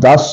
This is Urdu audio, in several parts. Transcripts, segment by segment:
10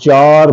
4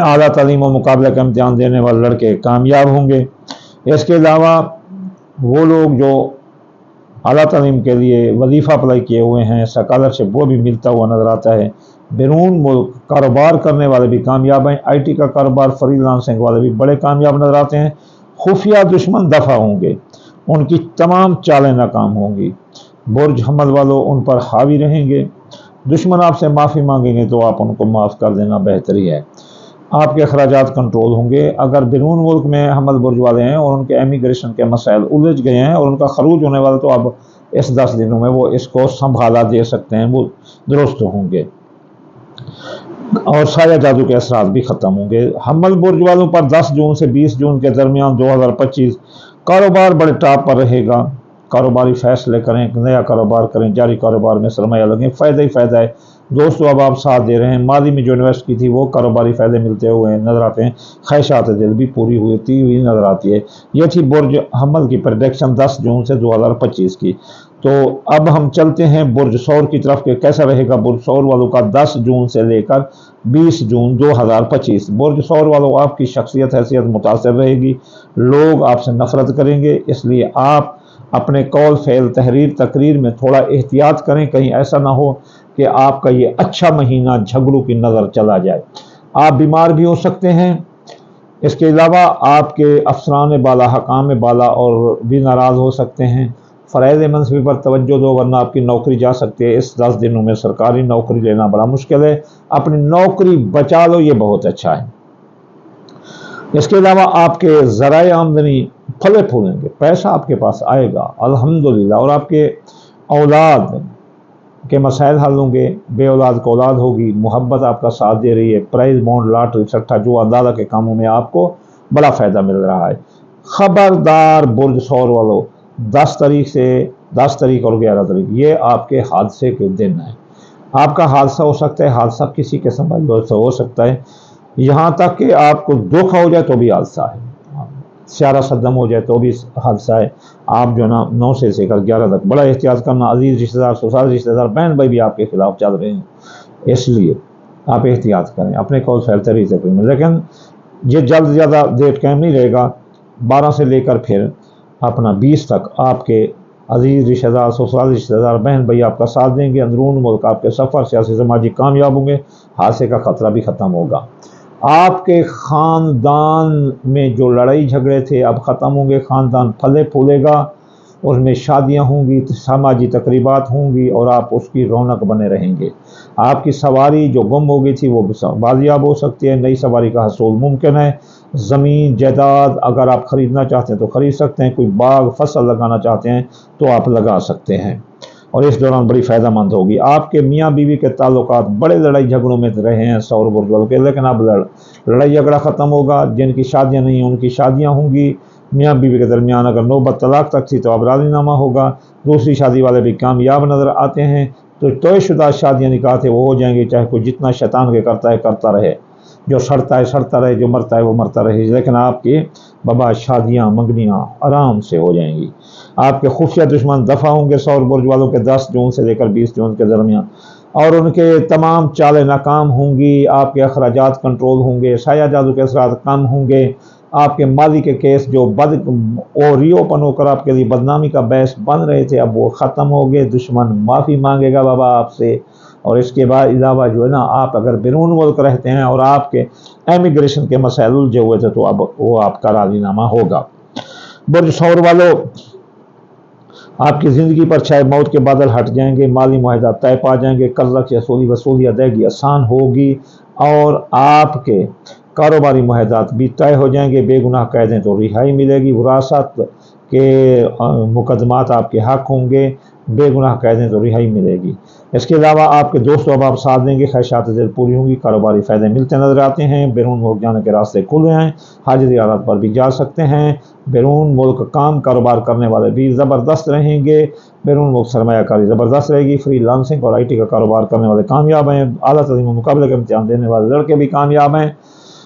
اعلیٰ تعلیم و مقابلہ کا امتحان دینے والے لڑکے کامیاب ہوں گے۔ اس کے علاوہ وہ لوگ جو اعلیٰ تعلیم کے لیے وظیفہ اپلائی کیے ہوئے ہیں، اسکالرشپ، وہ بھی ملتا ہوا نظر آتا ہے۔ بیرون ملک کاروبار کرنے والے بھی کامیاب ہیں، آئی ٹی کا کاروبار، فری لانسنگ والے بھی بڑے کامیاب نظر آتے ہیں۔ خفیہ دشمن دفع ہوں گے، ان کی تمام چالیں ناکام ہوں گی۔ برج حمل والوں ان پر حاوی رہیں گے۔ دشمن آپ سے معافی مانگیں گے تو آپ ان کو معاف کر دینا بہتری ہے۔ آپ کے اخراجات کنٹرول ہوں گے۔ اگر بیرون ملک میں حمل برج والے ہیں اور ان کے امیگریشن کے مسائل الجھ گئے ہیں اور ان کا خروج ہونے والا، تو اب اس 10 دنوں میں وہ اس کو سنبھالا دے سکتے ہیں، وہ درست ہوں گے اور سایہ جادو کے اثرات بھی ختم ہوں گے۔ حمل برج والوں پر 10 جون سے 20 جون کے درمیان 2025 کاروبار بڑے ٹاپ پر رہے گا۔ کاروباری فیصلے کریں، نیا کاروبار کریں، جاری کاروبار میں سرمایہ لگیں، فائدہ ہی فائدہ ہے۔ دوستو اب آپ ساتھ دے رہے ہیں، ماضی میں جو انویسٹ کی تھی وہ کاروباری فائدے ملتے ہوئے نظر آتے ہیں، خواہشات دل بھی پوری ہوئی نظر آتی ہے۔ یہ تھی برج حمل کی پریڈکشن 10 جون سے 2025 کی۔ تو اب ہم چلتے ہیں برج ثور کی طرف کہ کیسا رہے گا برج ثور والوں کا 10 جون سے لے کر 20 جون 2025۔ برج ثور والوں آپ کی شخصیت حیثیت متاثر رہے گی، لوگ آپ سے نفرت کریں گے، اس لیے آپ اپنے قول فعل تقریر میں تھوڑا احتیاط کریں، کہیں ایسا نہ ہو کہ آپ کا یہ اچھا مہینہ جھگڑوں کی نظر چلا جائے۔ آپ بیمار بھی ہو سکتے ہیں۔ اس کے علاوہ آپ کے افسران بالا، حکام بالا اور بھی ناراض ہو سکتے ہیں۔ فرائض منصبی پر توجہ دو ورنہ آپ کی نوکری جا سکتی ہے۔ اس 10 دنوں میں سرکاری نوکری لینا بڑا مشکل ہے، اپنی نوکری بچا لو، یہ بہت اچھا ہے۔ اس کے علاوہ آپ کے ذرائع آمدنی پھلے پھولیں گے، پیسہ آپ کے پاس آئے گا الحمدللہ، اور آپ کے اولاد کے مسائل حل ہوں گے۔ بے اولاد کو اولاد ہوگی، محبت آپ کا ساتھ دے رہی ہے، پرائز بانڈ، لاٹری، سٹھا، جو اندازہ کے کاموں میں آپ کو بڑا فائدہ مل رہا ہے۔ خبردار برج ثور والوں، 10 تاریخ اور 11 تاریخ یہ آپ کے حادثے کے دن ہیں۔ آپ کا حادثہ ہو سکتا ہے، حادثہ کسی قسم کا ہو سکتا ہے، یہاں تک کہ آپ کو دھوکہ ہو جائے تو بھی حادثہ ہے، سیارہ صدم ہو جائے تو بھی حادثہ ہے۔ آپ جو نا 9 سے لے کر 11 تک بڑا احتیاط کرنا۔ عزیز رشتہ دار، سسرال رشتہ دار، بہن بھائی بھی آپ کے خلاف چل رہے ہیں، اس لیے آپ احتیاط کریں، اپنے قول فعل طریقے میں۔ لیکن یہ جلد زیادہ ڈیٹ قائم نہیں رہے گا۔ 12 سے لے کر پھر اپنا 20 تک آپ کے عزیز رشتہ دار، سسرال رشتہ دار، بہن بھائی آپ کا ساتھ دیں گے، اندرون ملک آپ کے سفر سیاسی سماجی کامیاب ہوں گے، حادثے کا خطرہ بھی ختم ہوگا۔ آپ کے خاندان میں جو لڑائی جھگڑے تھے اب ختم ہوں گے، خاندان پھلے پھولے گا، اس میں شادیاں ہوں گی، سماجی تقریبات ہوں گی اور آپ اس کی رونق بنے رہیں گے۔ آپ کی سواری جو گم ہو گئی تھی وہ بازیاب ہو سکتی ہے، نئی سواری کا حصول ممکن ہے۔ زمین جائیداد اگر آپ خریدنا چاہتے ہیں تو خرید سکتے ہیں، کوئی باغ فصل لگانا چاہتے ہیں تو آپ لگا سکتے ہیں، اور اس دوران بڑی فائدہ مند ہوگی۔ آپ کے میاں بیوی کے تعلقات بڑے لڑائی جھگڑوں میں رہے ہیں ثور برج والوں کے، لیکن اب لڑائی جھگڑا ختم ہوگا۔ جن کی شادیاں نہیں ہیں ان کی شادیاں ہوں گی۔ میاں بیوی کے درمیان اگر نوبت طلاق تک تھی تو اب راضی نامہ ہوگا۔ دوسری شادی والے بھی کامیاب نظر آتے ہیں، تو طے شدہ شادیاں نکاح تھے وہ ہو جائیں گے، چاہے کوئی جتنا شیطان کے کرتا ہے کرتا رہے، جو سڑتا ہے سڑتا رہے، جو مرتا ہے وہ مرتا رہے، لیکن آپ کی بابا شادیاں منگنیاں آرام سے ہو جائیں گی۔ آپ کے خفیہ دشمن دفع ہوں گے ثور برج والوں کے 10 جون سے لے کر 20 جون کے درمیان، اور ان کے تمام چالیں ناکام ہوں گی۔ آپ کے اخراجات کنٹرول ہوں گے، سایہ جادو کے اثرات کم ہوں گے۔ آپ کے ماضی کے کیس جو ری اوپن ہو کر آپ کے لیے بدنامی کا باعث بن رہے تھے اب وہ ختم ہو گئے، دشمن معافی مانگے گا بابا آپ سے۔ اور اس کے بعد علاوہ جو ہے نا، آپ اگر بیرون ملک رہتے ہیں اور آپ کے امیگریشن کے مسائل الجھے ہوئے تھے تو اب وہ آپ کا راضی نامہ ہوگا۔ برج ثور والوں، آپ کی زندگی پر چھائے موت کے بادل ہٹ جائیں گے، مالی معاہدات طے پا جائیں گے، قرضہ کی وصولی ادائیگی آسان ہوگی، اور آپ کے کاروباری معاہدات بھی طے ہو جائیں گے۔ بے گناہ کہہ دیں تو رہائی ملے گی، وراثت کے مقدمات آپ کے حق ہوں گے، بے گناہ کہہ دیں تو رہائی ملے گی۔ اس کے علاوہ آپ کے دوستوں اب آپ ساتھ دیں گے، خواہشات دل پوری ہوں گی، کاروباری فائدے ملتے نظر آتے ہیں، بیرون ملک جانے کے راستے کھلے ہیں، حج زیارت پر بھی جا سکتے ہیں۔ بیرون ملک کام کاروبار کرنے والے بھی زبردست رہیں گے، بیرون ملک سرمایہ کاری زبردست رہے گی، فری لانسنگ اور آئی ٹی کا کاروبار کرنے والے کامیاب ہیں، اعلیٰ تعلیم و مقابلے کا امتحان دینے والے لڑکے بھی کامیاب ہیں۔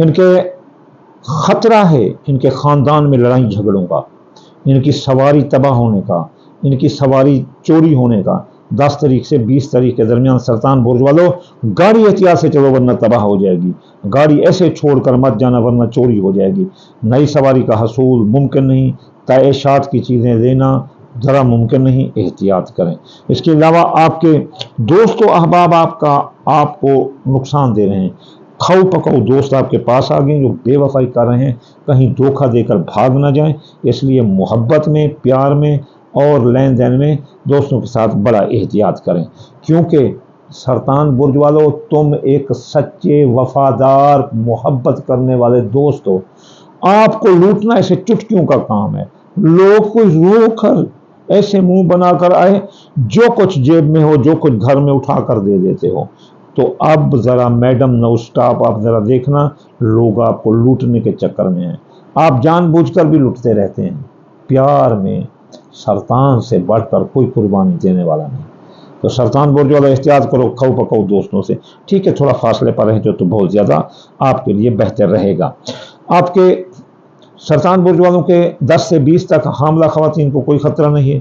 ان کے خطرہ ہے ان کے خاندان میں لڑائی جھگڑوں کا، ان کی سواری تباہ ہونے کا، ان کی سواری چوری ہونے کا۔ 10 تاریخ سے 20 تاریخ کے درمیان سرطان برج والوں گاڑی احتیاط سے چلو ورنہ تباہ ہو جائے گی، گاڑی ایسے چھوڑ کر مت جانا ورنہ چوری ہو جائے گی، نئی سواری کا حصول ممکن نہیں، تعیشات کی چیزیں لینا ذرا ممکن نہیں، احتیاط کریں۔ اس کے علاوہ آپ کے دوست و احباب آپ کو نقصان دے رہے ہیں، کھو پکو دوست آپ کے پاس آ گئے جو بے وفائی کر رہے ہیں، کہیں دھوکہ دے کر بھاگ نہ جائیں۔ اس لیے محبت میں، پیار میں اور لین دین میں دوستوں کے ساتھ بڑا احتیاط کریں، کیونکہ سرطان برج والوں تم ایک سچے وفادار محبت کرنے والے دوست ہو، آپ کو لوٹنا ایسے چٹکیوں کا کام ہے، لوگ کو رو کر ایسے منہ بنا کر آئے، جو کچھ جیب میں ہو جو کچھ گھر میں اٹھا کر دے دیتے ہو۔ تو اب ذرا میڈم نو اسٹاپ، آپ ذرا دیکھنا، لوگ آپ کو لوٹنے کے چکر میں ہیں، آپ جان بوجھ کر بھی لوٹتے رہتے ہیں۔ پیار میں سرطان سے بڑھ کر کوئی قربانی دینے والا نہیں، تو سرطان برج والا احتیاط کرو کھو پکو دوستوں سے، ٹھیک ہے تھوڑا فاصلے پر رہیں تو بہت زیادہ آپ کے لیے بہتر رہے گا۔ آپ کے سرطان برج والوں کے 10 سے 20 تک حاملہ خواتین کو کوئی خطرہ نہیں ہے،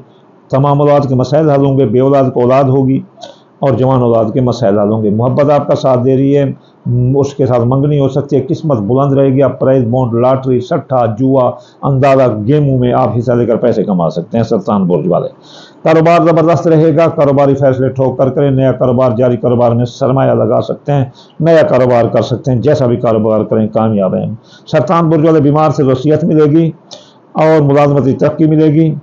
تمام اولاد کے مسائل حل ہوں گے، بے اولاد کو اولاد ہوگی اور جوان اولاد کے مسائل حل ہوں گے۔ محبت آپ کا ساتھ دے رہی ہے، اس کے ساتھ منگنی ہو سکتی ہے، قسمت بلند رہے گی، آپ پرائز بونڈ، لاٹری، سٹھا، جوا، اندازہ گیموں میں آپ حصہ لے کر پیسے کما سکتے ہیں سرطان برج والے۔ کاروبار زبردست رہے گا، کاروباری فیصلے ٹھوک کر کریں، نیا کاروبار جاری کاروبار میں سرمایہ لگا سکتے ہیں، نیا کاروبار کر سکتے ہیں، جیسا بھی کاروبار کریں کامیاب ہیں۔ سرطان برج والے بیمار سے وصیت ملے گی اور ملازمتی ترقی ملے گی۔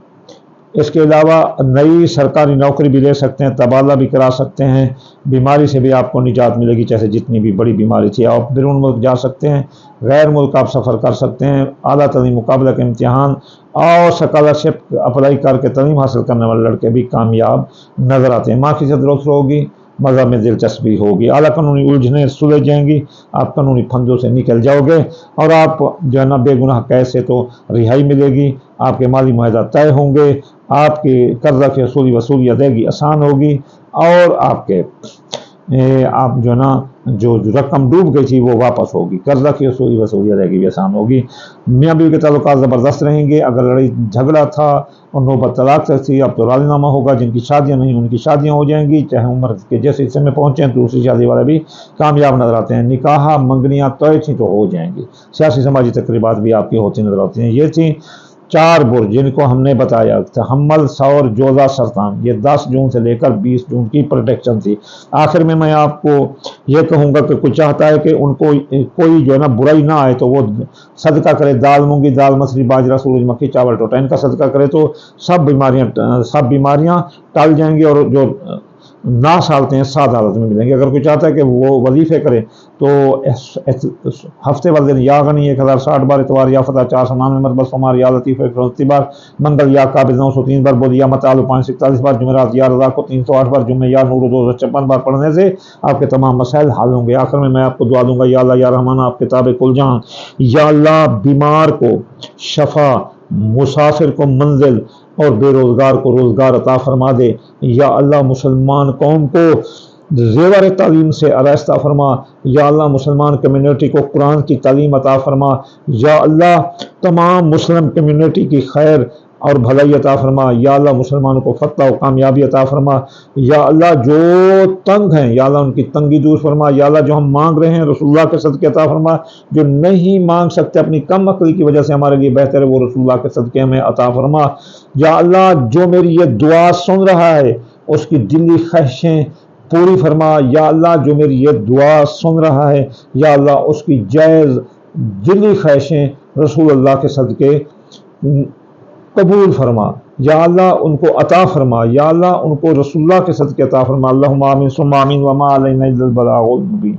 اس کے علاوہ نئی سرکاری نوکری بھی لے سکتے ہیں، تبادلہ بھی کرا سکتے ہیں، بیماری سے بھی آپ کو نجات ملے گی، چاہے جتنی بھی بڑی بیماری تھی، آپ بیرون ملک جا سکتے ہیں، غیر ملک آپ سفر کر سکتے ہیں، اعلیٰ تعلیم مقابلہ کے امتحان اور اسکالرشپ اپلائی کر کے تعلیم حاصل کرنے والے لڑکے بھی کامیاب نظر آتے ہیں۔ ماں کی عزت درست ہوگی، مذہب میں دلچسپی ہوگی، اعلیٰ قانونی الجھنیں سلجھ جائیں گی، آپ قانونی پھندوں سے نکل جاؤ گے اور آپ جو ہے نا بے گناہ قید سے تو رہائی ملے گی، آپ کے مالی معاہدات طے ہوں گے، آپ کی قرضہ کی وصولی ادائیگی آسان ہوگی اور آپ جو ہے نا جو رقم ڈوب گئی تھی وہ واپس ہوگی، قرضہ کی وصولی ادائیگی بھی آسان ہوگی۔ میاں بیوی کے تعلقات زبردست رہیں گے، اگر لڑائی جھگڑا تھا اور نوبت طلاق تک تھی اب تو راضی نامہ ہوگا، جن کی شادیاں نہیں ان کی شادیاں ہو جائیں گی، چاہے عمر کے جیسے حصے میں پہنچے ہیں، دوسری شادی والے بھی کامیاب نظر آتے ہیں، نکاح منگنیاں طے تھیں تو ہو جائیں گی، سیاسی سماجی تقریبات بھی آپ کی ہوتی نظر آتی ہیں۔ یہ تھیں 4 برج جن کو ہم نے بتایا، تحمل، ثور، جوزا، سرطان، یہ 10 جون سے لے کر 20 جون کی پروڈکشن تھی۔ آخر میں آپ کو یہ کہوں گا کہ کوئی چاہتا ہے کہ ان کو کوئی جو ہے نا برائی نہ آئے تو وہ صدقہ کرے، دال مونگی، دال مسری، باجرہ، سورج مکھی، چاول ٹوٹا، ان کا صدقہ کرے تو سب بیماریاں ٹل جائیں گی اور جو ناس حالتیں ہیں سات حالت میں ملیں گے۔ اگر کوئی چاہتا ہے کہ وہ وظیفے کرے تو ہفتے والے دن یا غنی 1060 بار، اتوار یا فتح 499 مرتبہ، سوموار یا لطیف 130 بار، منگل یا قابل 903 بار، بدھ یا متعال 541 بار، جمعرات یا رضا کو 308 بار، جمعہ یا نور 256 بار پڑھنے سے آپ کے تمام مسائل حل ہوں گے۔ آخر میں آپ کو دعا دوں گا، یا اللہ یا رحمان آپ کتاب کل جہاں، یا اللہ بیمار کو شفا، مسافر کو منزل اور بے روزگار کو روزگار عطا فرما دے، یا اللہ مسلمان قوم کو زیور تعلیم سے آراستہ فرما، یا اللہ مسلمان کمیونٹی کو قرآن کی تعلیم عطا فرما، یا اللہ تمام مسلم کمیونٹی کی خیر اور بھلائی عطا فرما، یا اللہ مسلمانوں کو فتح و کامیابی عطا فرما، یا اللہ جو تنگ ہیں یا اللہ ان کی تنگی دور فرما، یا اللہ جو ہم مانگ رہے ہیں رسول اللہ کے صدقے عطا فرما، جو نہیں مانگ سکتے اپنی کم عقلی کی وجہ سے ہمارے لیے بہتر ہے وہ رسول اللہ کے صدقے ہمیں عطا فرما، یا اللہ جو میری یہ دعا سن رہا ہے اس کی دلی خواہشیں پوری فرما، یا اللہ جو میری یہ دعا سن رہا ہے یا اللہ اس کی جائز دلی خواہشیں رسول اللہ کے صدقے قبول فرما، یا اللہ ان کو عطا فرما، یا اللہ ان کو رسول اللہ کے صدقے عطا فرما، اللہم آمین ثم آمین وما علینا الا البلاغ المبین۔